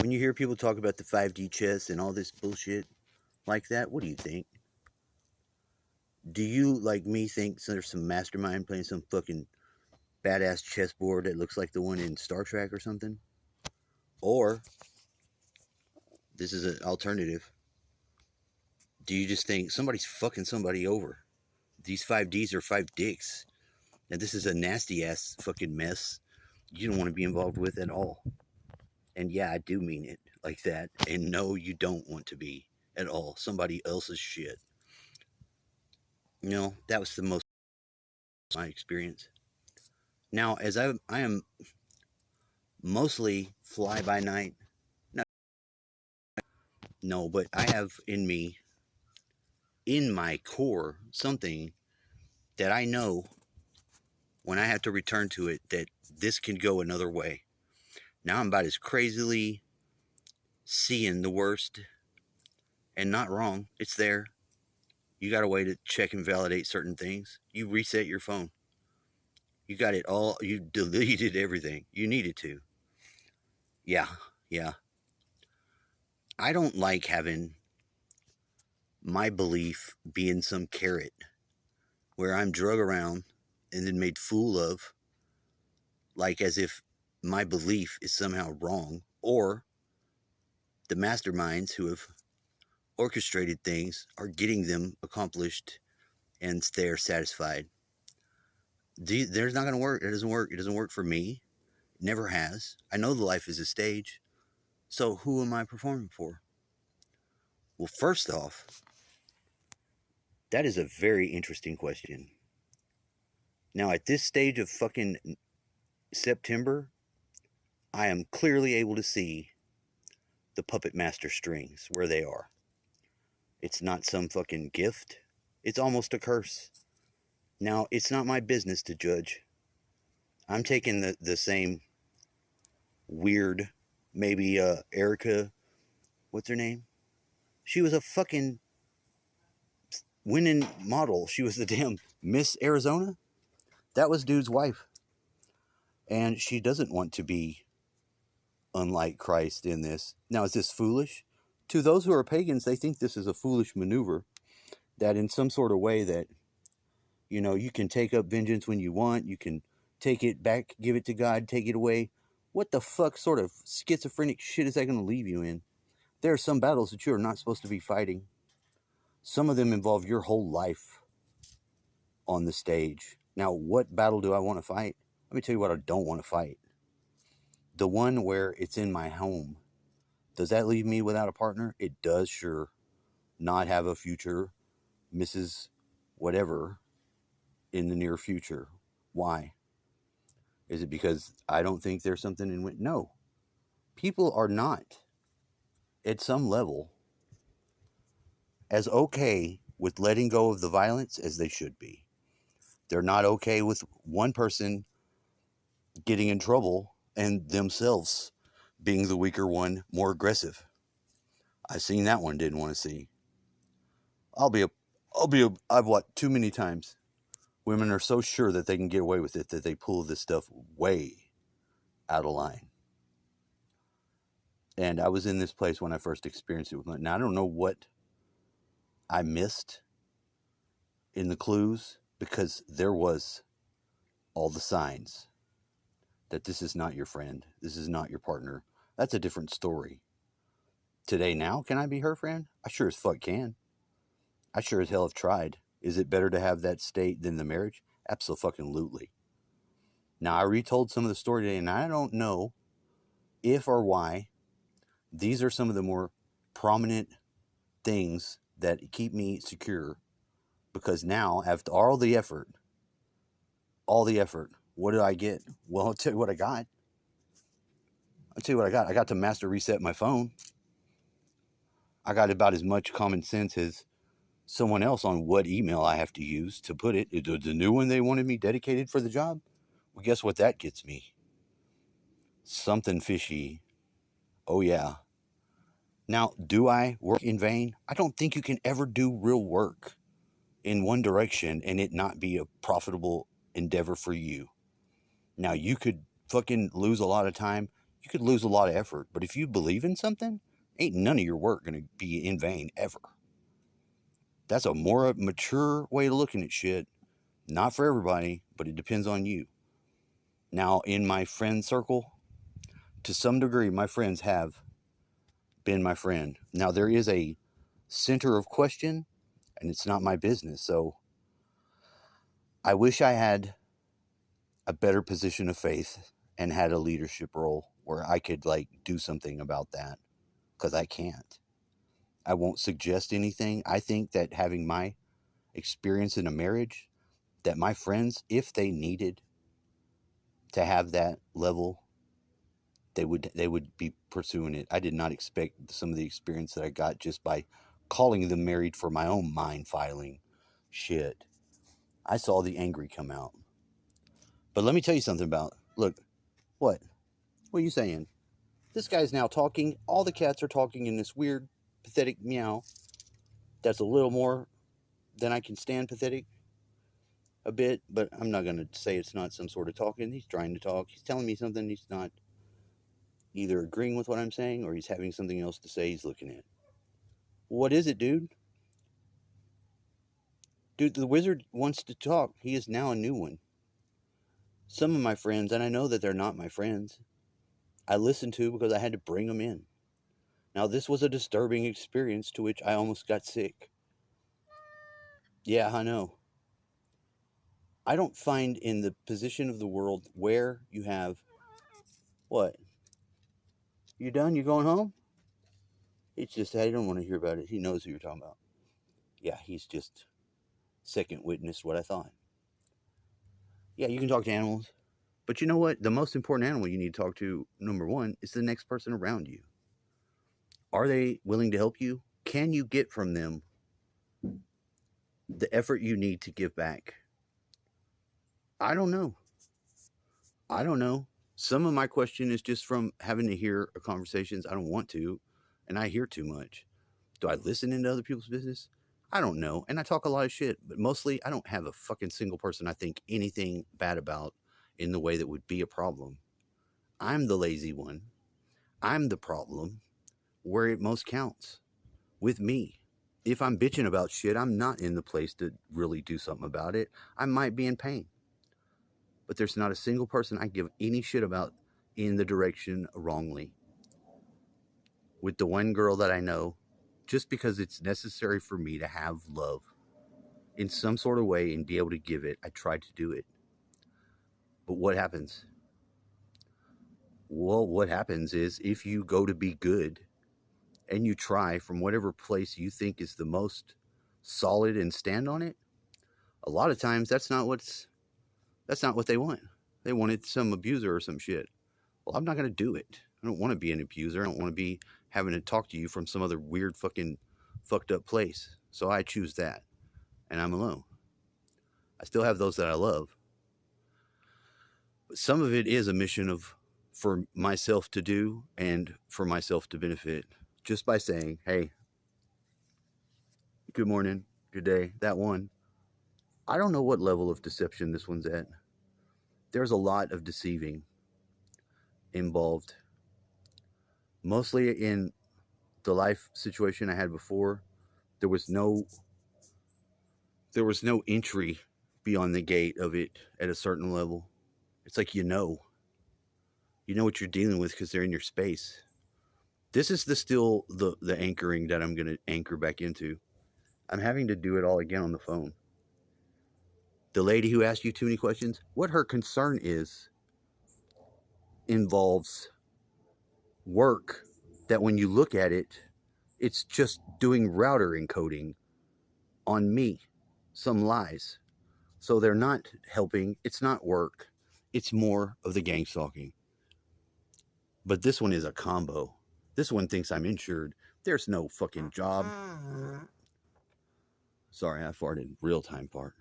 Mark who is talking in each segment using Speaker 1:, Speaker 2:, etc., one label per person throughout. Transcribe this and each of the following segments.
Speaker 1: When you hear people talk about the 5D chess and all this bullshit like that, what do you think? Do you, like me, think there's some mastermind playing some fucking badass chessboard that looks like the one in Star Trek or something? Or, this is an alternative, do you just think somebody's fucking somebody over? These 5Ds are 5 dicks. And this is a nasty ass fucking mess you don't want to be involved with at all. And yeah, I do mean it like that. And no, you don't want to be at all somebody else's shit. That was the most my experience. Now, as I am mostly fly by night. No, but I have in me, in my core, something that I know when I have to return to it that this can go another way. Now I'm about as crazily seeing the worst, and not wrong. It's there. You got a way to check and validate certain things. You reset your phone. You got it all. You deleted everything. You needed to. Yeah. I don't like having my belief being some carrot where I'm drug around and then made fool of, like as if my belief is somehow wrong, or the masterminds who have orchestrated things are getting them accomplished and they're satisfied. There's not going to work. It doesn't work. It doesn't work for me. It never has. I know the life is a stage. So who am I performing for? Well, first off, that is a very interesting question. Now, at this stage of fucking September, I am clearly able to see the puppet master strings where they are. It's not some fucking gift. It's almost a curse. Now, it's not my business to judge. I'm taking the same weird, maybe Erica, what's her name? She was a fucking winning model. She was the damn Miss Arizona. That was dude's wife. And she doesn't want to be unlike Christ in this. Now, is this foolish? To those who are pagans, they think this is a foolish maneuver. That in some sort of way that, you can take up vengeance when you want. You can take it back, give it to God, take it away. What the fuck sort of schizophrenic shit is that going to leave you in? There are some battles that you are not supposed to be fighting. Some of them involve your whole life on the stage. Now, what battle do I want to fight? Let me tell you what I don't want to fight. The one where it's in my home. Does that leave me without a partner? It does, sure. Not have a future Mrs. Whatever in the near future. Why? Is it because I don't think there's something in it? No. People are not, at some level, as okay with letting go of the violence as they should be. They're not okay with one person getting in trouble and themselves being the weaker one, more aggressive. I've seen that one, didn't want to see. I've watched too many times. Women are so sure that they can get away with it that they pull this stuff way out of line. And I was in this place when I first experienced it with my, now I don't know what I missed in the clues, because there was all the signs that this is not your friend. This is not your partner. That's a different story. Today, now, can I be her friend? I sure as fuck can. I sure as hell have tried. Is it better to have that state than the marriage? Absolutely. Now, I retold some of the story today, and I don't know if or why these are some of the more prominent things that keep me secure. Because now, after all the effort, what did I get? Well, I'll tell you what I got. I got to master reset my phone. I got about as much common sense as someone else on what email I have to use to put it. The new one they wanted me dedicated for the job. Well, guess what that gets me? Something fishy. Oh, yeah. Now, do I work in vain? I don't think you can ever do real work in one direction and it not be a profitable endeavor for you. Now, you could fucking lose a lot of time. You could lose a lot of effort, but if you believe in something, ain't none of your work going to be in vain ever. That's a more mature way of looking at shit. Not for everybody, but it depends on you. Now, in my friend circle, to some degree, my friends have been my friend. Now, there is a center of question, and it's not my business. So I wish I had a better position of faith and had a leadership role where I could like do something about that, because I can't. I won't suggest anything. I think that having my experience in a marriage, that my friends, if they needed to have that level, they would be pursuing it. I did not expect some of the experience that I got just by calling them married for my own mind filing shit. I saw the angry come out. But let me tell you something about, look, what? What are you saying? This guy's now talking. All the cats are talking in this weird, pathetic meow. That's a little more than I can stand pathetic a bit, but I'm not going to say it's not some sort of talking. He's trying to talk. He's telling me something. He's not either agreeing with what I'm saying or he's having something else to say he's looking at. What is it, dude? Dude, the wizard wants to talk. He is now a new one. Some of my friends, and I know that they're not my friends, I listened to because I had to bring them in. Now, this was a disturbing experience to which I almost got sick. Yeah, I know. I don't find in the position of the world where you have what? You done? You going home? It's just I don't want to hear about it. He knows who you're talking about. Yeah, he's just second witness what I thought. Yeah, you can talk to animals. But you know what? The most important animal you need to talk to, number one, is the next person around you. Are they willing to help you? Can you get from them the effort you need to give back? I don't know. I don't know. Some of my question is just from having to hear conversations I don't want to, and I hear too much. Do I listen into other people's business? I don't know. And I talk a lot of shit, but mostly I don't have a fucking single person I think anything bad about in the way that would be a problem. I'm the lazy one. I'm the problem where it most counts with me. If I'm bitching about shit, I'm not in the place to really do something about it. I might be in pain. But there's not a single person I give any shit about in the direction wrongly. With the one girl that I know, just because it's necessary for me to have love in some sort of way and be able to give it, I try to do it. But what happens? Well, what happens is if you go to be good and you try from whatever place you think is the most solid and stand on it, a lot of times that's not what they want. They wanted some abuser or some shit. Well, I'm not going to do it. I don't want to be an abuser. I don't want to be having to talk to you from some other weird fucking fucked up place. So I choose that. And I'm alone. I still have those that I love. But some of it is a mission of for myself to do and for myself to benefit just by saying, hey, good morning, good day, that one. I don't know what level of deception this one's at. There's a lot of deceiving involved. Mostly in the life situation I had before, there was no entry beyond the gate of it at a certain level. It's like you know what you're dealing with because they're in your space. This is still the anchoring that I'm going to anchor back into. I'm having to do it all again on the phone. The lady who asked you too many questions, what her concern is involves work that when you look at it, it's just doing router encoding on me, some lies. So they're not helping. It's not work. It's more of the gang stalking. But this one is a combo. This one thinks I'm insured. There's no fucking job. Sorry, I farted. Real time fart.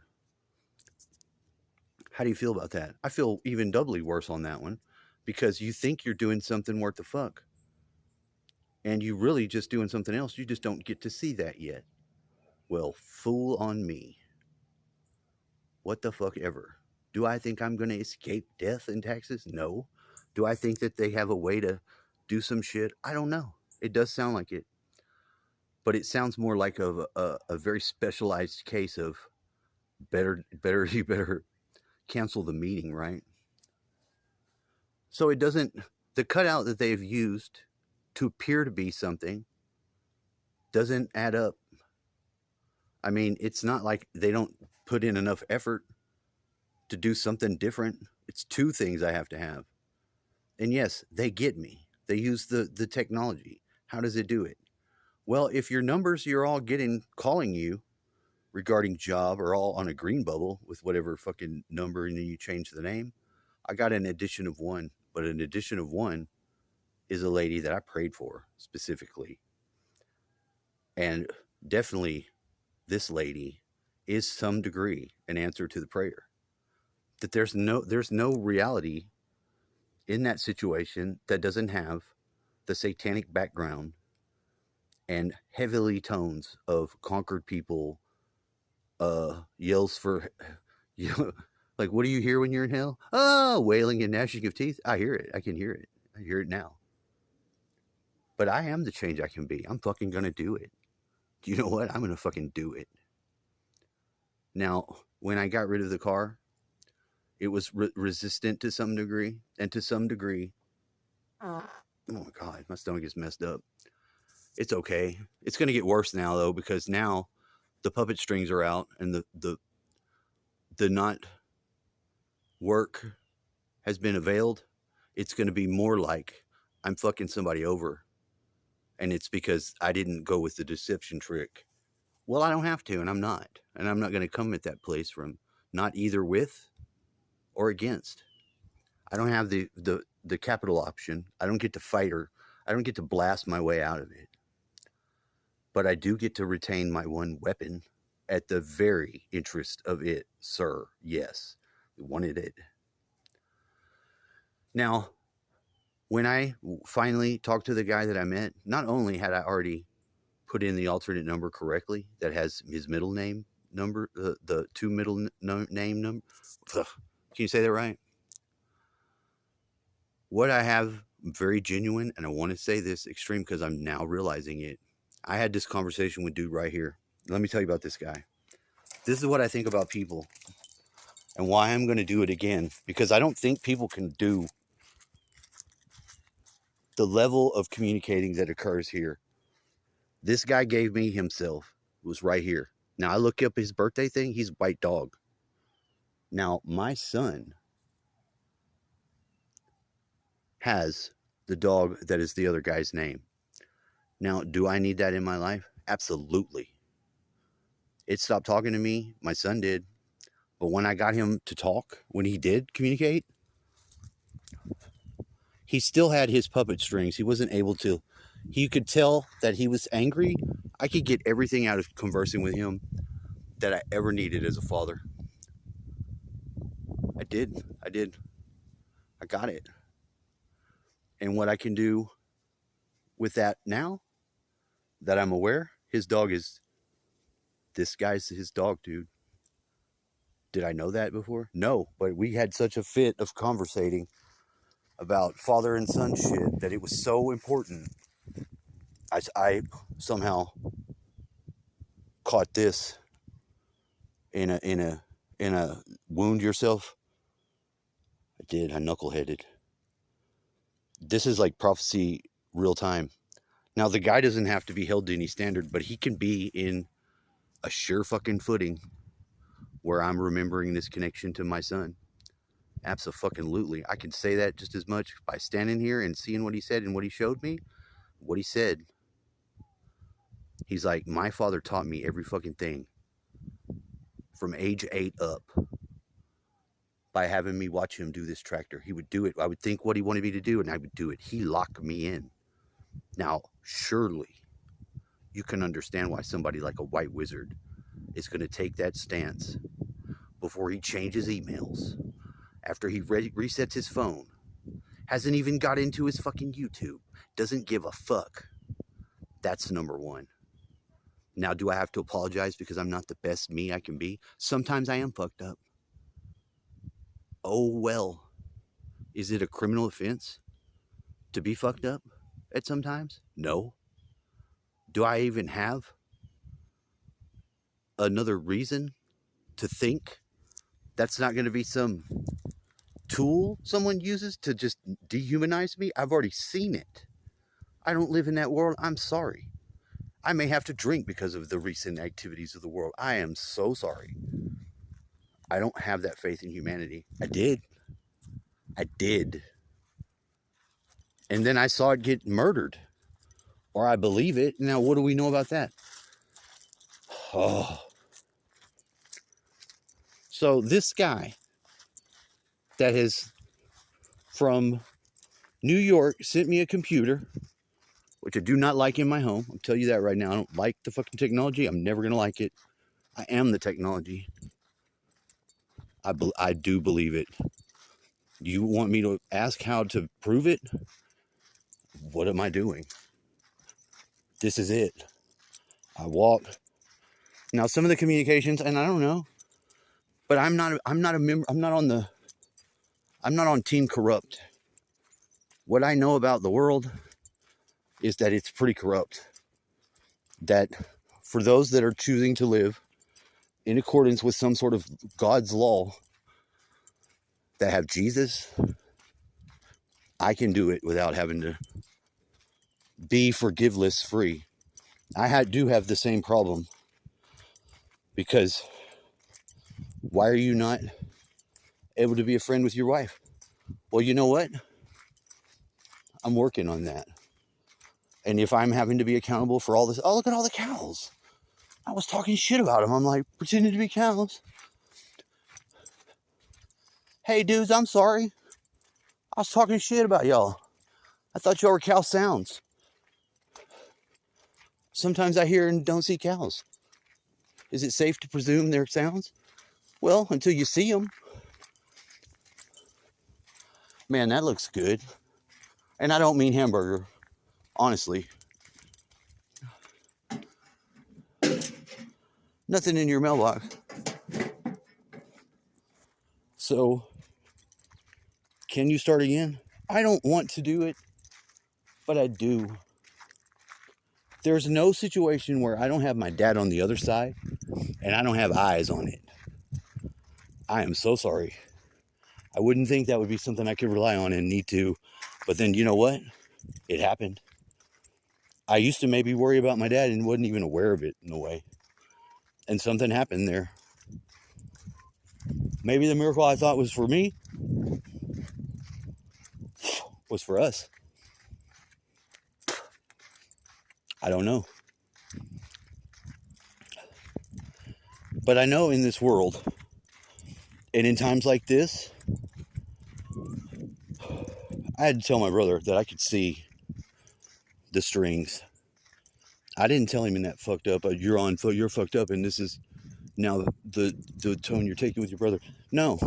Speaker 1: How do you feel about that? I feel even doubly worse on that one because you think you're doing something worth the fuck. And you really just doing something else. You just don't get to see that yet. Well, fool on me. What the fuck ever. Do I think I'm going to escape death in Texas? No. Do I think that they have a way to do some shit? I don't know. It does sound like it, but it sounds more like a very specialized case of you better cancel the meeting, right? So it doesn't, the cutout that they've used to appear to be something doesn't add up. I mean, it's not like they don't put in enough effort to do something different. It's two things I have to have. And yes, they get me. They use the technology. How does it do it? Well, if your numbers you're all getting calling you regarding job are all on a green bubble with whatever fucking number and then you change the name, I got an addition of one. But an addition of one is a lady that I prayed for specifically. And definitely this lady is some degree an answer to the prayer. That there's no reality in that situation that doesn't have the satanic background and heavily tones of conquered people, yells for, you know, like, what do you hear when you're in hell? Oh, wailing and gnashing of teeth. I hear it. I can hear it. I hear it now. But I am the change I can be. I'm fucking gonna do it. Do you know what? I'm gonna fucking do it. Now, when I got rid of the car, it was resistant to some degree, and to some degree, oh my god, my stomach is messed up. It's okay. It's gonna get worse now though, because now the puppet strings are out and the not work has been availed. It's gonna be more like I'm fucking somebody over, and it's because I didn't go with the deception trick. Well, I don't have to, and I'm not going to come at that place from not either with or against. I don't have the capital option. I don't get to fight her. I don't get to blast my way out of it. But I do get to retain my one weapon at the very interest of it, sir. Yes, we wanted it. Now, when I finally talked to the guy that I met, not only had I already put in the alternate number correctly that has his middle name number, the two middle name number. Can you say that right? What I have very genuine, and I want to say this extreme because I'm now realizing it. I had this conversation with dude right here. Let me tell you about this guy. This is what I think about people and why I'm going to do it again, because I don't think people can do the level of communicating that occurs here. This guy gave me himself. It was right here. Now, I look up his birthday thing. He's white dog. Now, my son has the dog that is the other guy's name. Now, do I need that in my life? Absolutely. It stopped talking to me. My son did. But when I got him to talk, when he did communicate, he still had his puppet strings. He wasn't able to. He could tell that he was angry. I could get everything out of conversing with him that I ever needed as a father. I did. I got it. And what I can do with that now that I'm aware, his dog is, this guy's his dog, dude. Did I know that before? No, but we had such a fit of conversating about father and son shit that it was so important. I somehow caught this in a wound yourself. I did. I knuckleheaded. This is like prophecy real time. Now, the guy doesn't have to be held to any standard, but he can be in a sure fucking footing where I'm remembering this connection to my son. Absolutely. I can say that just as much by standing here and seeing what he said and what he showed me. What he said. He's like, my father taught me every fucking thing from age 8 up by having me watch him do this tractor. He would do it. I would think what he wanted me to do, and I would do it. He locked me in. Now, surely you can understand why somebody like a white wizard is going to take that stance before he changes emails, after he resets his phone, hasn't even got into his fucking YouTube, doesn't give a fuck. That's number one. Now, do I have to apologize because I'm not the best me I can be? Sometimes I am fucked up. Oh, well. Is it a criminal offense to be fucked up at some times? No. Do I even have another reason to think that's not going to be some tool someone uses to just dehumanize me? I've already seen it. I don't live in that world. I'm sorry. I may have to drink because of the recent activities of the world. I am so sorry. I don't have that faith in humanity. I did. And then I saw it get murdered. Or I believe it. Now, what do we know about that? Oh. So this guy that has, from New York, sent me a computer, which I do not like in my home. I'll tell you that right now. I don't like the fucking technology. I'm never going to like it. I am the technology. I do believe it. You want me to ask how to prove it? What am I doing? This is it. I walk. Now, some of the communications, and I don't know, but I'm not a member. I'm not on Team Corrupt. What I know about the world is that it's pretty corrupt. That for those that are choosing to live in accordance with some sort of God's law, that have Jesus, I can do it without having to be forgiveness free. I do have the same problem, because why are you not able to be a friend with your wife? Well, you know what? I'm working on that. And if I'm having to be accountable for all this, oh, look at all the cows. I was talking shit about them. I'm like, pretending to be cows. Hey, dudes, I'm sorry. I was talking shit about y'all. I thought y'all were cow sounds. Sometimes I hear and don't see cows. Is it safe to presume they're sounds? Well, until you see them. Man, that looks good. And I don't mean hamburger. Honestly. Nothing in your mailbox. So, can you start again? I don't want to do it, but I do. There's no situation where I don't have my dad on the other side and I don't have eyes on it. I am so sorry. I wouldn't think that would be something I could rely on and need to. But then, you know what? It happened. I used to maybe worry about my dad and wasn't even aware of it in a way. And something happened there. Maybe the miracle I thought was for me was for us. I don't know. But I know in this world, and in times like this, I had to tell my brother that I could see the strings. I didn't tell him in that fucked up, you're fucked up, and this is now the tone you're taking with your brother. No.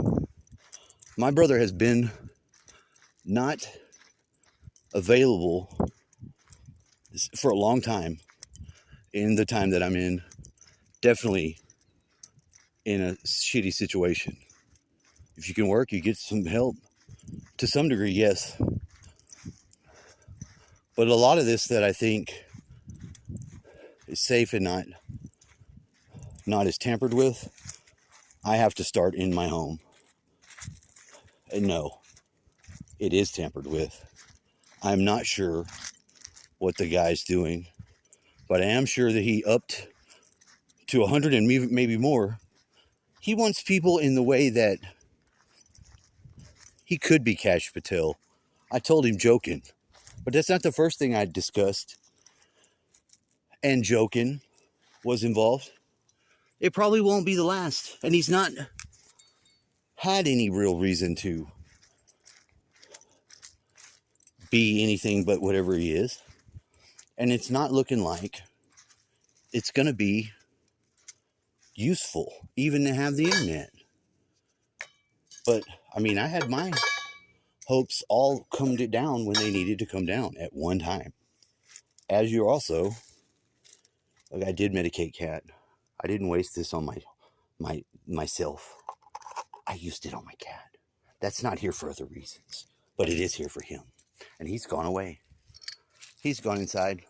Speaker 1: My brother has been not available for a long time. In the time that I'm in, definitely in a shitty situation. If you can work, you get some help. To some degree, yes. But a lot of this that I think is safe and not as tampered with, I have to start in my home. And no, it is tampered with. I'm not sure what the guy's doing, but I am sure that he upped to 100 and maybe more. He wants people in the way that he could be Kash Patel. I told him joking, but that's not the first thing I discussed. And joking was involved. It probably won't be the last. And he's not had any real reason to be anything but whatever he is. And it's not looking like it's going to be useful even to have the internet. But, I mean, I had my hopes all come down when they needed to come down at one time. As you also, like, I did medicate Cat. I didn't waste this on myself. I used it on my cat. That's not here for other reasons. but it is here for him. And he's gone away. He's gone inside.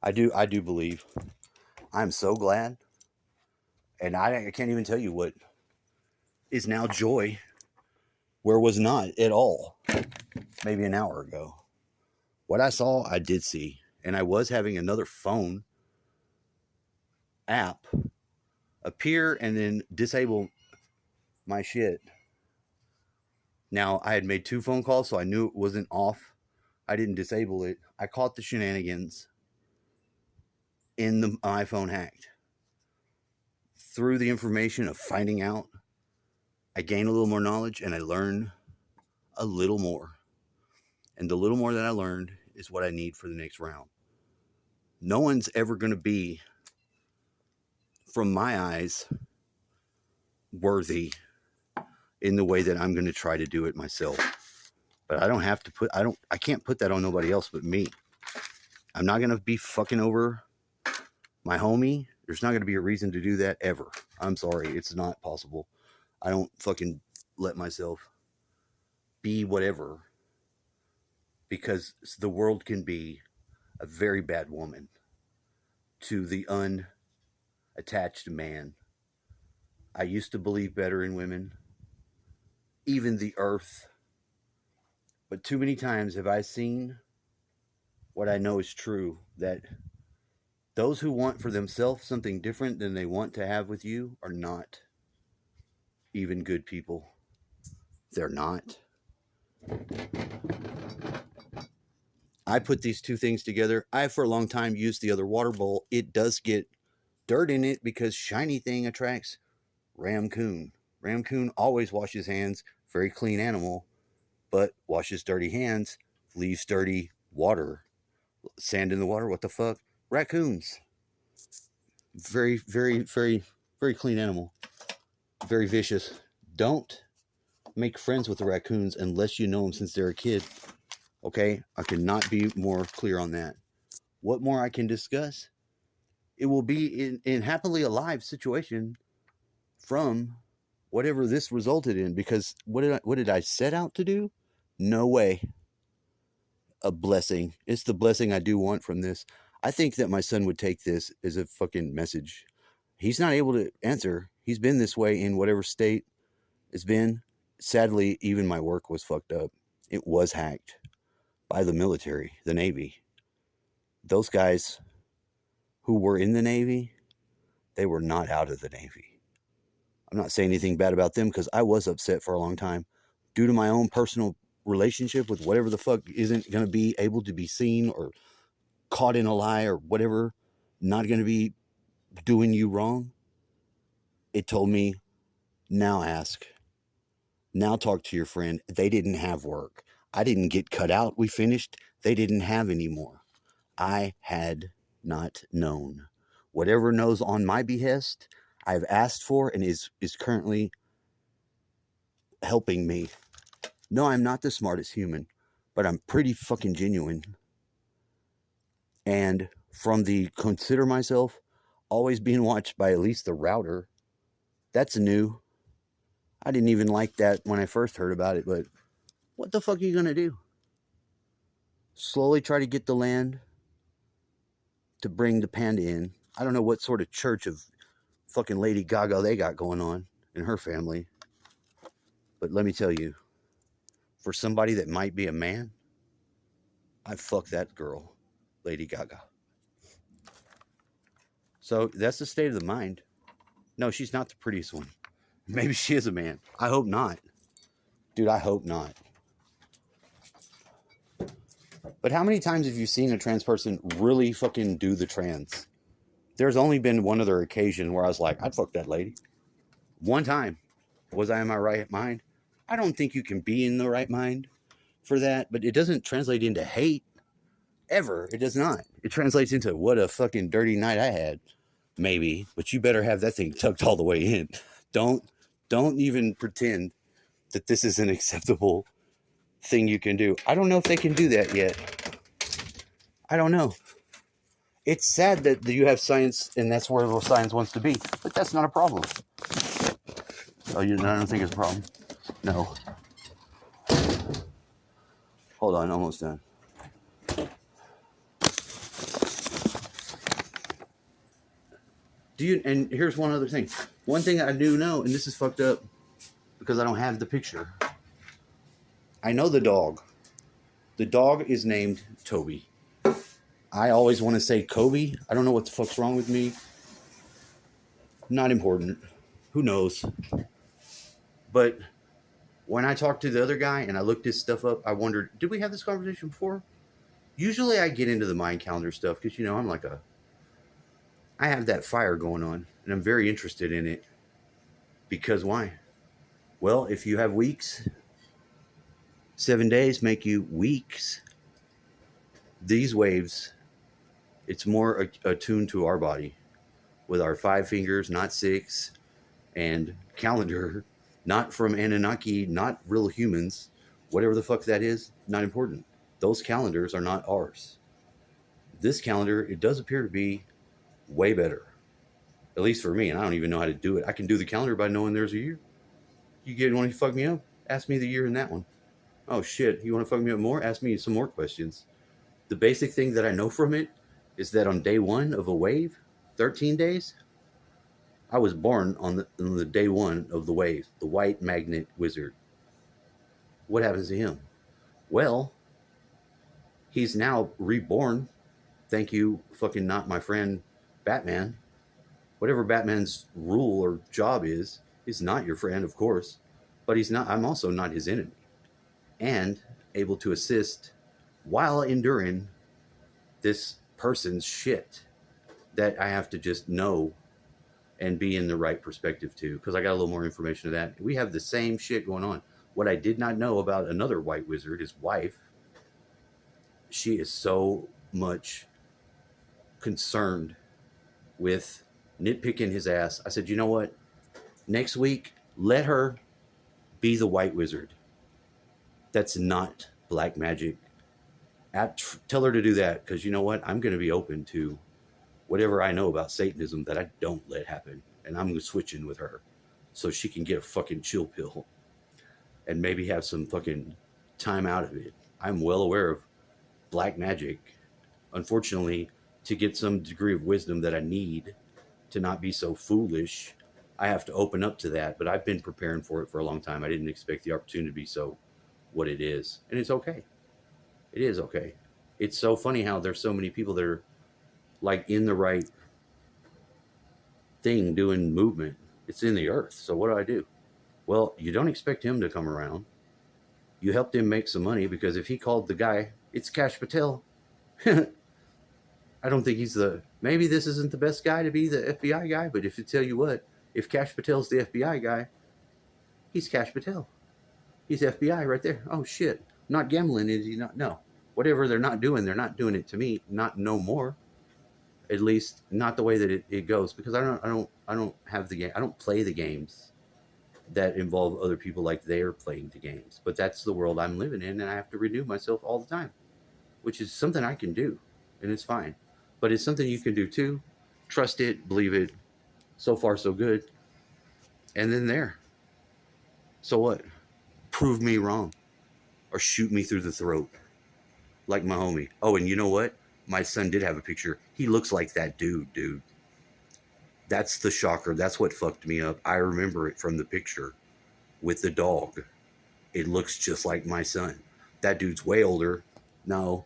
Speaker 1: I do believe. I'm so glad. And I can't even tell you what is now joy where was not at all maybe an hour ago. What I saw, I did see. And I was having another phone app appear and then disable my shit. Now, I had made 2 phone calls, so I knew it wasn't off. I didn't disable it. I caught the shenanigans in the iPhone hacked. Through the information of finding out, I gained a little more knowledge and I learned a little more. And the little more that I learned is what I need for the next round. No one's ever going to be, from my eyes, worthy in the way that I'm going to try to do it myself. But I don't have to put, I can't put that on nobody else but me. I'm not going to be fucking over my homie. There's not going to be a reason to do that ever. I'm sorry. It's not possible. I don't fucking let myself be whatever, because the world can be a very bad woman to the unattached man. I used to believe better in women, even the earth. But too many times have I seen what I know is true, that those who want for themselves something different than they want to have with you are not even good people. They're not. I put these two things together. I, for a long time, used the other water bowl. It does get dirt in it because shiny thing attracts Ramcoon. Ramcoon always washes hands. Very clean animal, but washes dirty hands, leaves dirty water. Sand in the water, what the fuck? Raccoons. Very, very, very, very clean animal. Very vicious. Don't make friends with the raccoons unless you know them since they're a kid. Okay? I cannot be more clear on that. What more I can discuss? It will be in happily alive situation from whatever this resulted in. Because what did I set out to do? No way. A blessing. It's the blessing I do want from this. I think that my son would take this as a fucking message. He's not able to answer. He's been this way in whatever state it's been. Sadly, even my work was fucked up. It was hacked by the military, the Navy. Those guys who were in the Navy, they were not out of the Navy. I'm not saying anything bad about them because I was upset for a long time due to my own personal relationship with whatever the fuck isn't going to be able to be seen or caught in a lie or whatever, not going to be doing you wrong. It told me, now ask. Now talk to your friend. They didn't have work. I didn't get cut out. We finished. They didn't have any more. I had not known. Whatever knows on my behest, I've asked for and is currently helping me. No, I'm not the smartest human, but I'm pretty fucking genuine. And from the consider myself always being watched by at least the router, that's new. I didn't even like that when I first heard about it, but what the fuck are you going to do? Slowly try to get the land to bring the panda in. I don't know what sort of church of fucking Lady Gaga they got going on in her family. But let me tell you, for somebody that might be a man, I'd fuck that girl, Lady Gaga. So that's the state of the mind. No, she's not the prettiest one. Maybe she is a man. I hope not. Dude, I hope not. But how many times have you seen a trans person really fucking do the trans? There's only been one other occasion where I was like, I'd fuck that lady. One time. Was I in my right mind? I don't think you can be in the right mind for that, but it doesn't translate into hate. Ever. It does not. It translates into what a fucking dirty night I had. Maybe. But you better have that thing tucked all the way in. Don't even pretend that this is an acceptable thing you can do. I don't know if they can do that yet. I don't know. It's sad that you have science and that's where science wants to be, but that's not a problem. Oh, I don't think it's a problem. No. Hold on, almost done. And here's one other thing. One thing I do know, and this is fucked up because I don't have the picture. I know the dog. The dog is named Toby. I always want to say Kobe. I don't know what the fuck's wrong with me. Not important. Who knows? But when I talked to the other guy and I looked his stuff up, I wondered, did we have this conversation before? Usually I get into the mind calendar stuff because, I'm like I have that fire going on and I'm very interested in it. Because why? Well, if you have weeks, 7 days make you weeks. These waves, it's more attuned to our body with our 5 fingers, not 6, and calendar, not from Anunnaki, not real humans, whatever the fuck that is, not important. Those calendars are not ours. This calendar, it does appear to be way better, at least for me, and I don't even know how to do it. I can do the calendar by knowing there's a year. You want to fuck me up? Ask me the year in that one. Oh shit, you want to fuck me up more? Ask me some more questions. The basic thing that I know from it is that on day 1 of a wave, 13 days, I was born on the day 1 of the wave, the white magnet wizard. What happens to him? Well, he's now reborn. Thank you, fucking not my friend Batman. Whatever Batman's rule or job is not your friend, of course, but I'm also not his enemy. And able to assist while enduring this person's shit that I have to just know and be in the right perspective to, because I got a little more information of that. We have the same shit going on. What I did not know about another white wizard, his wife, she is so much concerned with nitpicking his ass. I said, you know what? Next week, let her be the white wizard. That's not black magic. Tell her to do that, because you know what? I'm going to be open to whatever I know about Satanism that I don't let happen. And I'm switching with her so she can get a fucking chill pill and maybe have some fucking time out of it. I'm well aware of black magic. Unfortunately, to get some degree of wisdom that I need to not be so foolish, I have to open up to that. But I've been preparing for it for a long time. I didn't expect the opportunity to be so what it is. And it's okay. It is okay. It's so funny how there's so many people that are like in the right thing doing movement. It's in the earth. So what do? Well, you don't expect him to come around. You helped him make some money, because if he called the guy, it's Kash Patel. I don't think maybe this isn't the best guy to be the FBI guy, but if if Kash Patel's the FBI guy, he's Kash Patel. He's FBI right there. Oh shit. Not gambling, is he not? No. Whatever they're not doing it to me, not no more. At least not the way that it goes, because I don't have the game. I don't play the games that involve other people like they're playing the games. But that's the world I'm living in, and I have to renew myself all the time, which is something I can do, and it's fine. But it's something you can do too. Trust it, believe it. So far, so good. And then there. So what? Prove me wrong, or shoot me through the throat, like my homie. Oh, and you know what? My son did have a picture. He looks like that dude. That's the shocker. That's what fucked me up. I remember it from the picture with the dog. It looks just like my son. That dude's way older. No.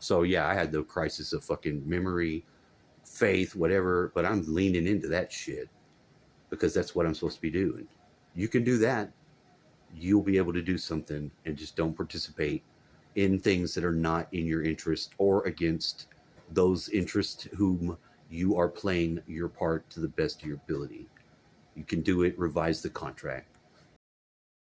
Speaker 1: So yeah, I had the crisis of fucking memory, faith, whatever, but I'm leaning into that shit because that's what I'm supposed to be doing. You can do that. You'll be able to do something, and just don't participate in things that are not in your interest or against those interests whom you are playing your part to the best of your ability. You can do it, revise the contract.